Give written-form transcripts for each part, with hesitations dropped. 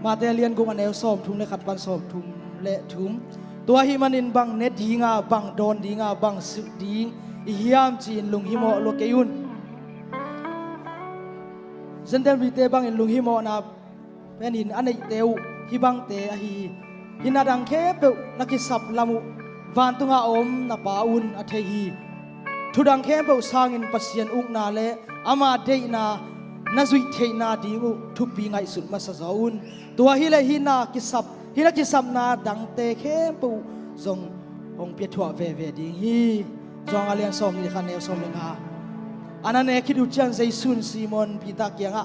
มาเตเลียนกุงอันเอลส้มทุ่งเลขัดปันส้มทุ่งเละทุ่งตัวหิมันินบังเน็ตดีงาบังโดนดีงาบังสุดดีอิฮิามจีนลุงหิโมโลเกยุนเซนเดนวิเตบังอินลุงหิโมนาเป็นหินอันเอเตวฮิบังเตอฮีหินาดังเคเปนักสับลามุวันตุงอาอมนาปาอุนอเทฮีทุดังเคเปสร้างอินปัสยันอุกนาเลอามาเดนานาจุยเทนาดีงูทุบปีไงสุดมาสะอุนตัวฮิเลหินากิสับฮินากิสับนาดังเตเคเปจงองเปียทัวเวเวดีฮีจงอาเลียนสมนิคันเอลสมเลงาอันนั้นเอคิดูจันเซซุนซีมอนปีตาเกียงะ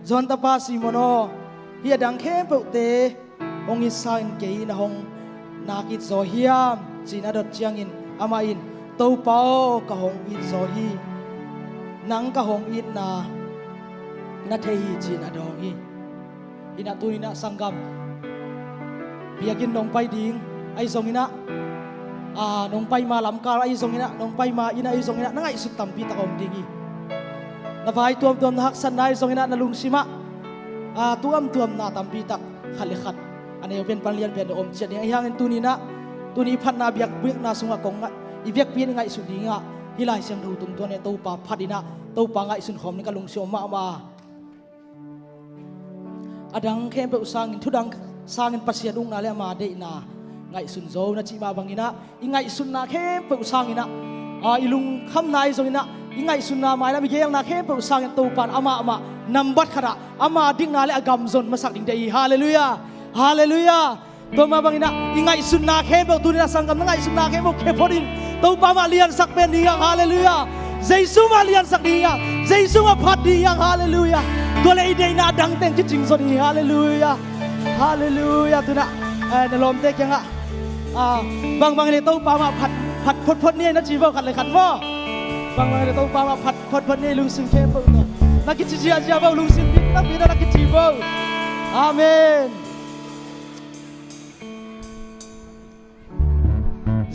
จอนตาปาซีมอนโอเฮียดังเคเปเตองอิสานเกยินหงนาคิดโซเฮียมจีนาดดเจียงอินอามาอินเต้าเป้ากะหงอินโซฮีนังกะหงอินนาเทฮีจีนาดองฮีอินาตุนินาสังกัมเปียกินนงไปดิงไอซงอินะนงไปมาลำกาไอซงอินะนงไปมาอินะไอซงอินะนั่งไอสุดตัมปีตะอมดิงีนาไฟตัวนักสันนายซงอินะนาลุงซิมะตัวนาตัมปีตักขัดเลขัดอันนี้เป็นปัญญาเป็นอมเจียนี่ไอยังตุนินะตุนีพันนาเบียกเบียกนาสุงะกงะอีเบียกเปียนไงสุดดิงะฮิลายเสียงรูตุมตัวเนี่ยตัวปาพัดินะตัวปาไงสุนหอมนี่ก็ลุงเสียวมาอดังเข้มเปสร้างทุดังสร้างปัสยาดุงนาเลมาเดนาไงสุนโจนะจิมาบังอินะอีไงสุนนาเข้มเปสร้างอินะอีลุงคำนายโจอินะอีไงสุนนาหมายนะมีเกี่ยงนาเข้มเปสร้างตัวปานอามานำบัดขณะอามาดิ้งนาเลอากำจนมาสักดิ้งเดียฮาเลลูยาฮาเลลูยาตัวมาบังอินะอีไงสุนนาเข้มเปตุนินะสังกัมไงสุนนาเข้มเปเคพอดินตัวปามาเลียนสักเป็นดีฮาเลลูยาเจสุมาเลียนสักดีเจสุมาพัดดีฮาเลลูยาตัวเลยได้นาดังเต็งจริงๆสดีฮาเลลูยาฮาเลลูยาตัวน่ะในลมเต็กยังบางเลยต้องปามาผัดพดเนี่ยนะจีบขัดเลยขัดหม้อบางเลยต้องปามาผัดพดเนี่ยลุงซิมเข้มเปล่านักกิจจีอาเปล่าลุงซิมนักปีนักกิจจีเปล่าอาเมน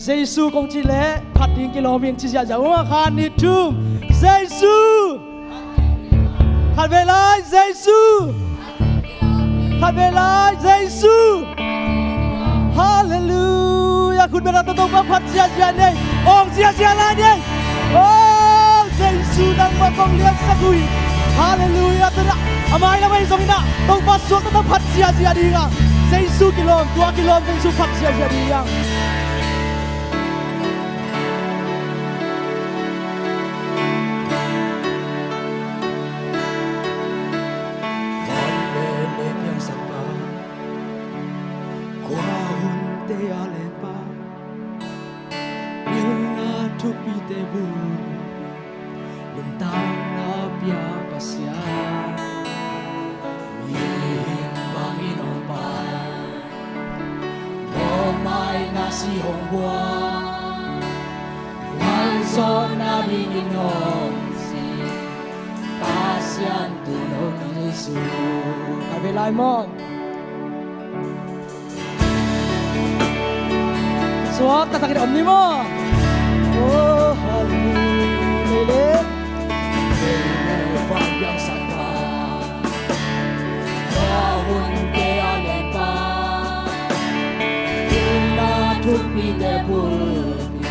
เจสุคงจีเล่ผัดดิ้งกิโลเมียงจีอาว่าคานิทุ่มเจสุขัดเวลาเยซูขัดเวลาเยซูฮาเลลูยาคุณเป็นอะไรต้องมาพัดเสียเนี่ยองเสียอะไรเนี่ยโอ้เยซูนั่งมาต้องเลี้ยงสักคุยฮาเลลูยาตัวน่ะอามาอย่างไรส่งอินะต้องมาสวดต้องพัดเสียดีกันเยซูกิโลตัวกิโลเยซูพัดเสียดีกันsi hong bua ngan so na bingin hong si pasyan tunog ng Jesus kabilay mo suwak tatakit omni mo oh hallelujah lele fagyang sapa kahun ke alen pa Tupi de budi,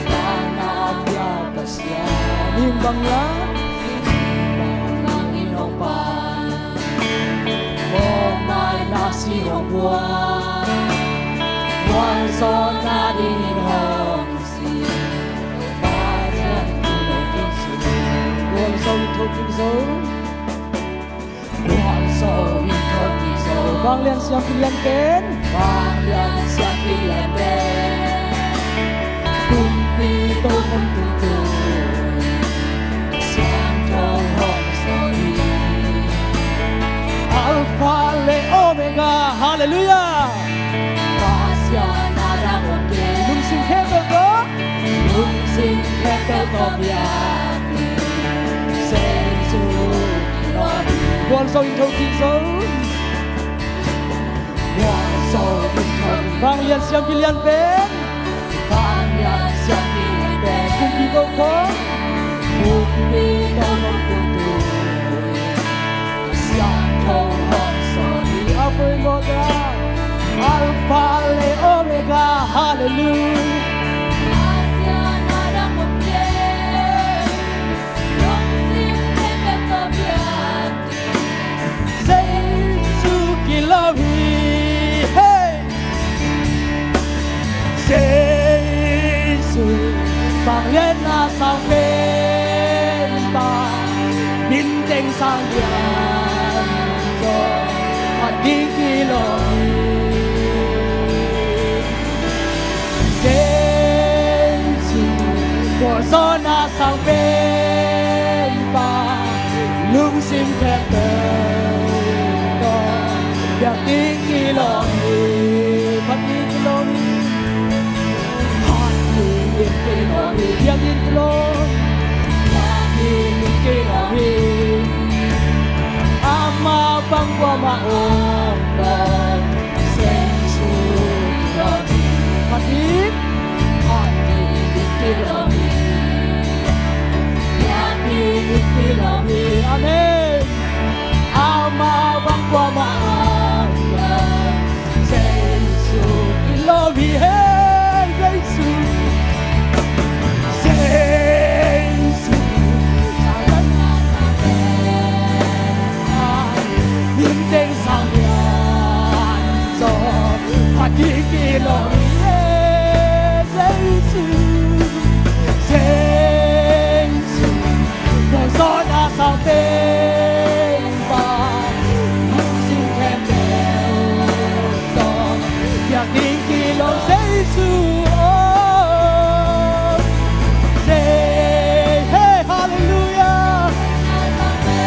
tanah biasa. Nimbangnya, nimbang inopan. Momai nasi hongbuan, wan son nadin hongsi. Bajan tulog kinsu, wan son tulog kinsu, wan son tulog kinsu. Bang lian siang pilihan ken, bang lian siang pilihan ken. Kumpi to kumputu, siang tong hong soni. Alpha le Omega, Hallelujah. Pasya narangon ken, lungsing hebel ko, lungsing hebel ko biyati. Sensu kilori, wan so into kinso. Bang lian siang pilihan pen, bang lian siang pilihan pen. Kumpi toko, kumpi toko kumpu. Siang tong hong soni sang lian cho hạt đi kỳ lo Giêsu của gió na sang bên ba lung sim kẹt đó việc đi kỳ lo hạt đi kỳ lo hạt đi kỳ lo việc đi kỳ lo ama bangwa maong sensu kirami mati kirami yaki kirami amen ama bangwa maong sensu kirami hey Jesus Hati lo Giêsu Giêsu con gió đã sao tên và xin khen đều to việc đi kỳ lo Giêsu hey hallelujah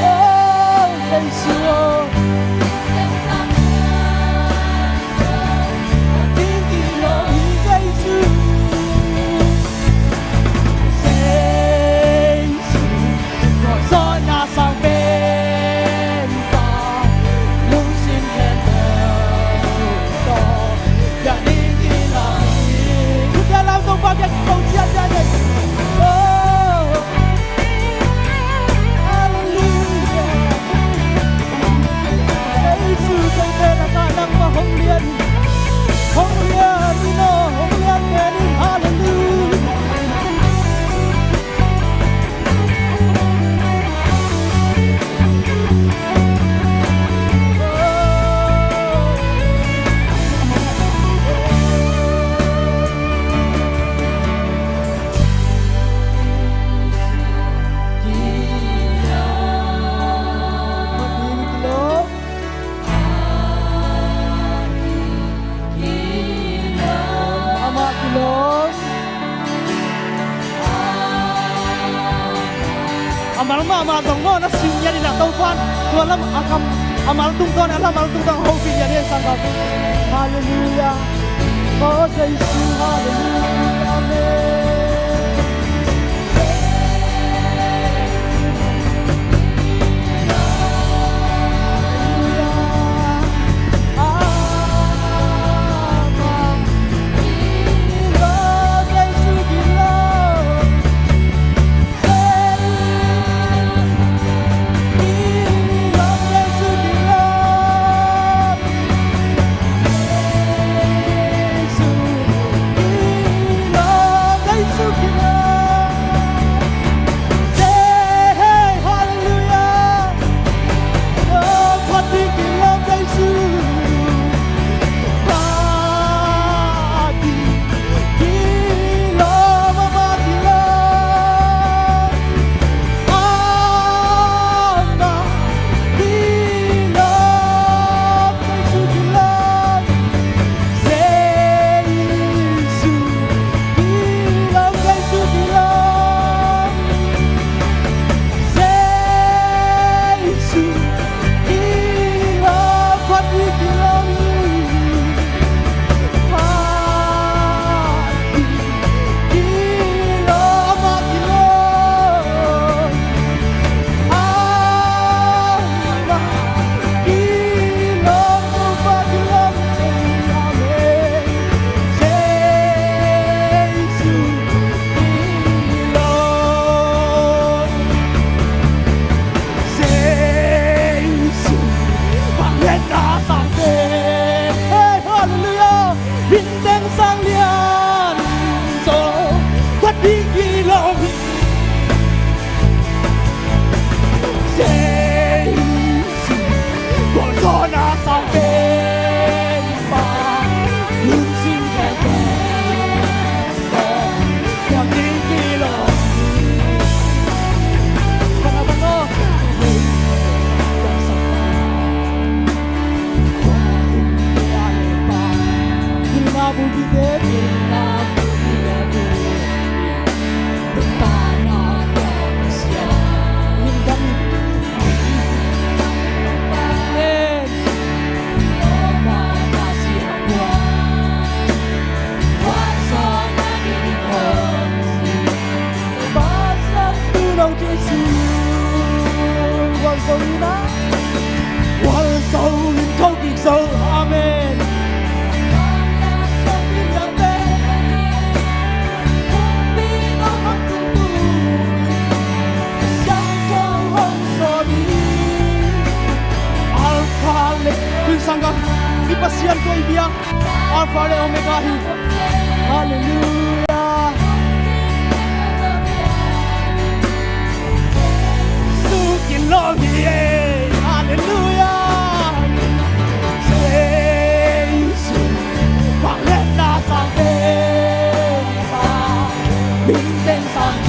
oh Giêsu amal tong no na sinya ni na tawpan tualam akam amal tung ton alam amal tung tong hobi ya ni sangkap haleluya oh Jesus haleluya amen sangam di pasian ko ibiang Alpha and Omega hi. Hallelujah. Sukin love ye. Hallelujah. Jesus, Banglet na sang pemba, bintang sang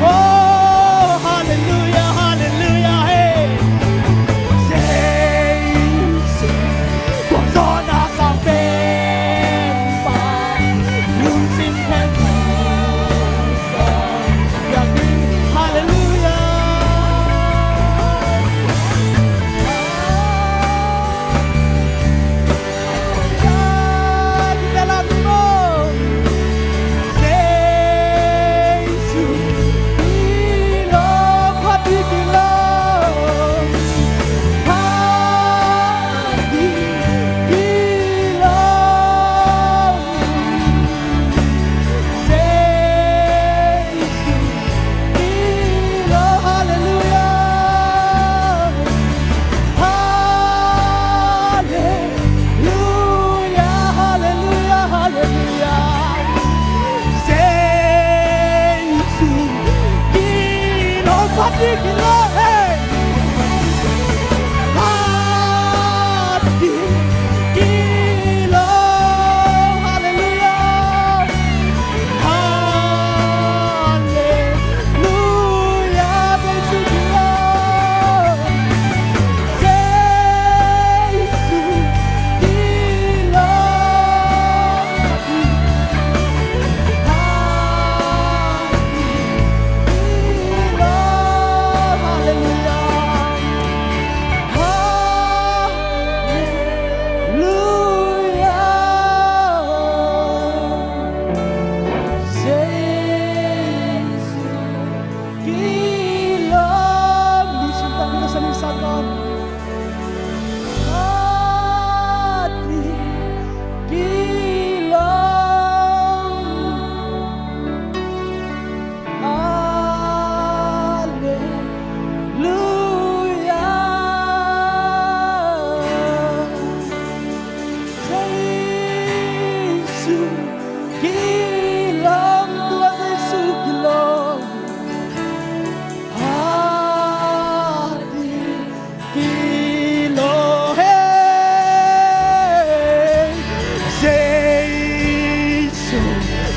oh, hallelujah, hallelujah, hey. Jesus, Corona sang pemba, losing hallelujah.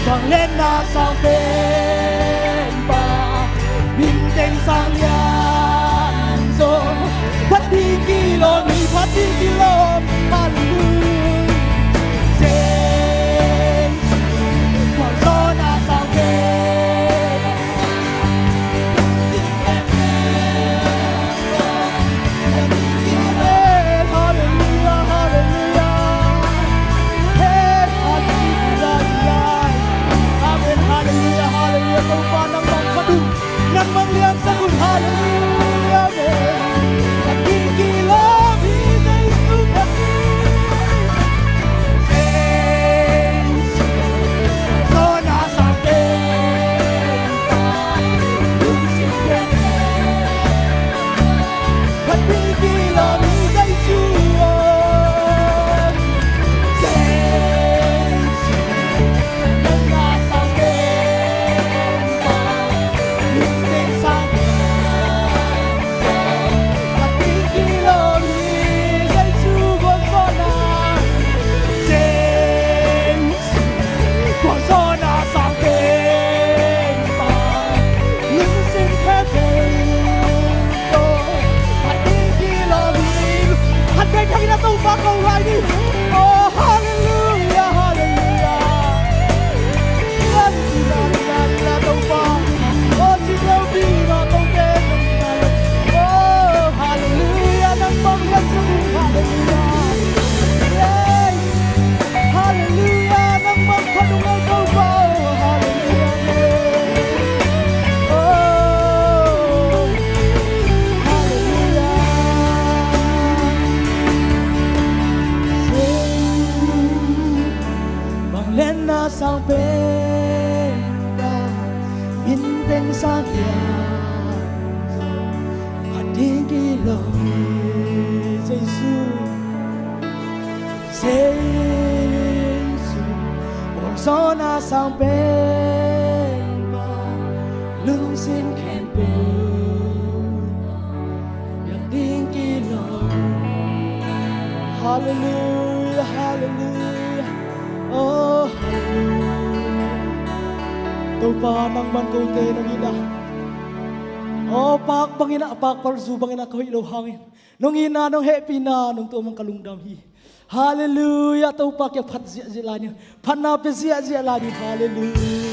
Banglet na sang pemba, bintang sang yanzo, patikilo ni patikilo, hallelujah. Corona sang pemba, hallelujah, hallelujah. Hey, hallelujah. Hallelujah, hallelujah. Kau pandang padu dan melihat sabun hallelujah. Kaki kilo bisa cây thằng đã tung phá cầu lại đi. Oh hallelujah hallelujah. Lan là tung phá. Oh chỉ đâu đi mà tung tên oh hallelujah nâng bông lên xuống hallelujah. Yeah hallelujah nâng bông con đúng ơn cầu phá. Lên na sang bên ta in tên sang nhà hạt đi đi lòng Giêsu một gió na sang bên ta lưng xin khen bên hạt đi đi lòng hallelujah hallelujah. Oh tau pa nang man ko te nang ina. Oh pak bangina pak parzu bangina ko ilo hangin. Nong ina nong happy na nong to mang kalungdam hi. Hallelujah tau pa kya phat zia zia lani. Phat na pe zia zia lani hallelujah.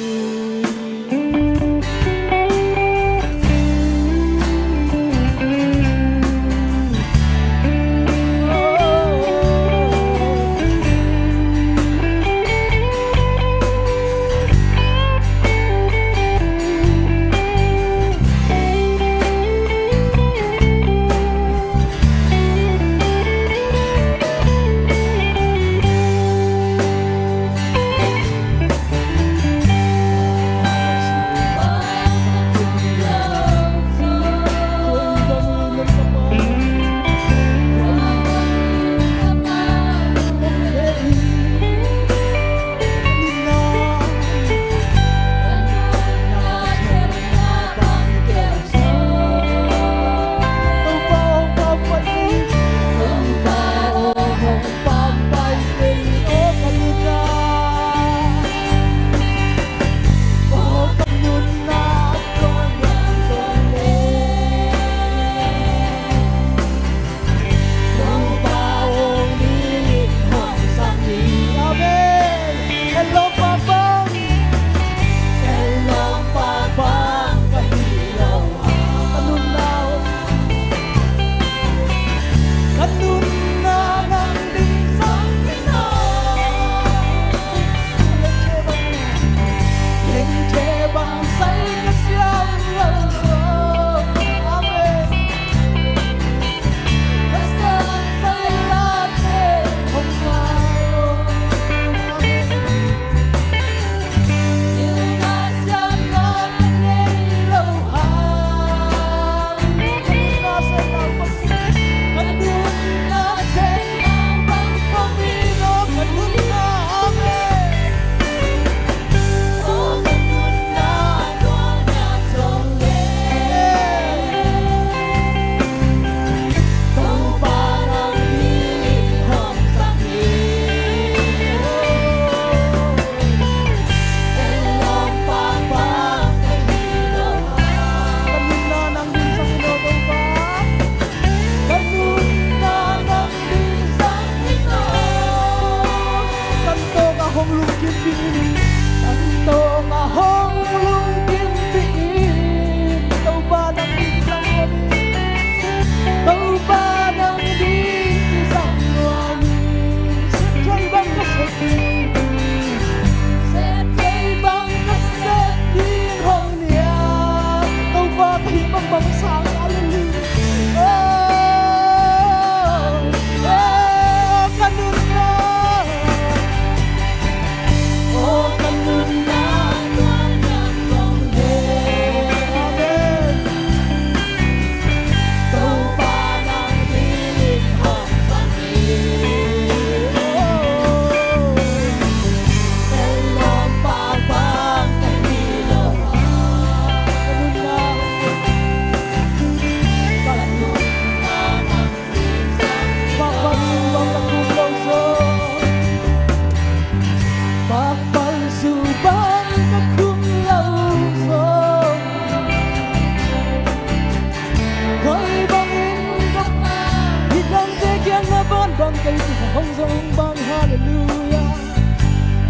bang cây hong song bang hallelujah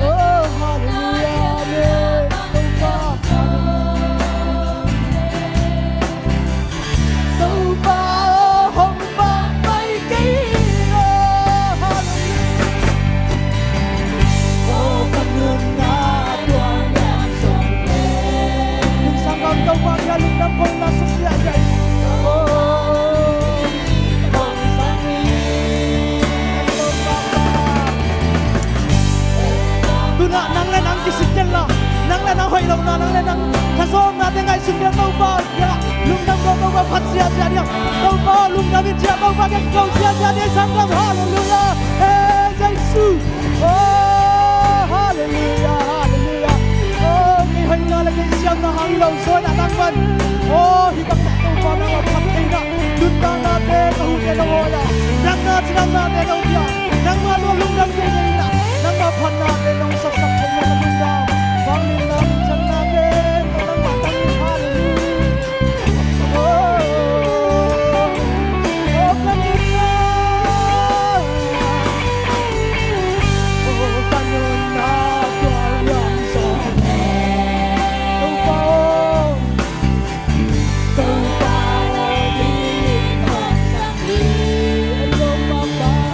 oh hallelujah amen tâu ba hong bang mấy cây hallelujah oh cảm ơn na Tuang em song lên mình sang con tâu ba ya lung nam phong la sa sia dai nang lên nang kisikyan la nang lên nang hoy long na nang lên nang kasom na te ngai sin tau ba ya lung nam go ba phat sia sia dia tau ba lung nam sia tau ba ke go sia sia dia sang lam hallelujah eh jesu oh hallelujah hallelujah oh mi hoy na la ke sia na hang lo so na nang ban oh hi bang tau ba na phat te na lun ta na te ka hu te no ya nang na chang na te no ya nang ma lo lung nam ke ni na nang ma phan na te nong sak sak ke na lung da bang ni nam chan na ke nang ma tang hallelujah oh oh kanina oh kanina Tuang yang song tâu ba đi con sang đi anh ôm ba ba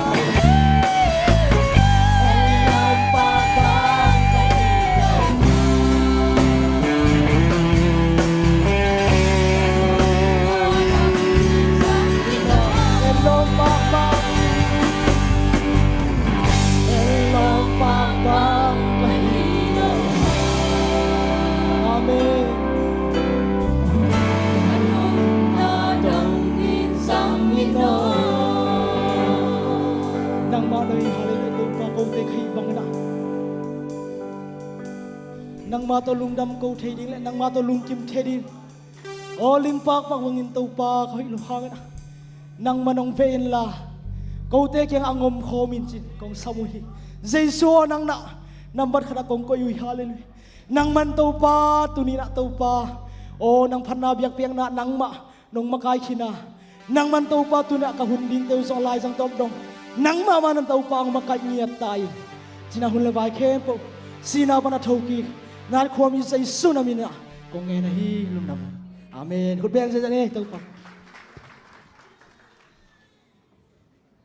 nang ma to lung dam ko thei ding le nang ma to lung kim thei ding o lim pak pak wangin to pa khoi lu hang na nang manong ve in la ko te kyang angom kho min chin kong samuhi jesu nang na number khada kong ko yu hallelujah nang man to pa tuni na to pa o nang phanna biak piang na nang ma nong makai khina nang man to pa tuna ka hun ding teu so lai sang top dong nang ma man to pa ang makai niat tai china hun le vai khem po sina bana thoki nan khom yi sai sunamina kong nghe na hi lum nam amen hut beng se ne tau pa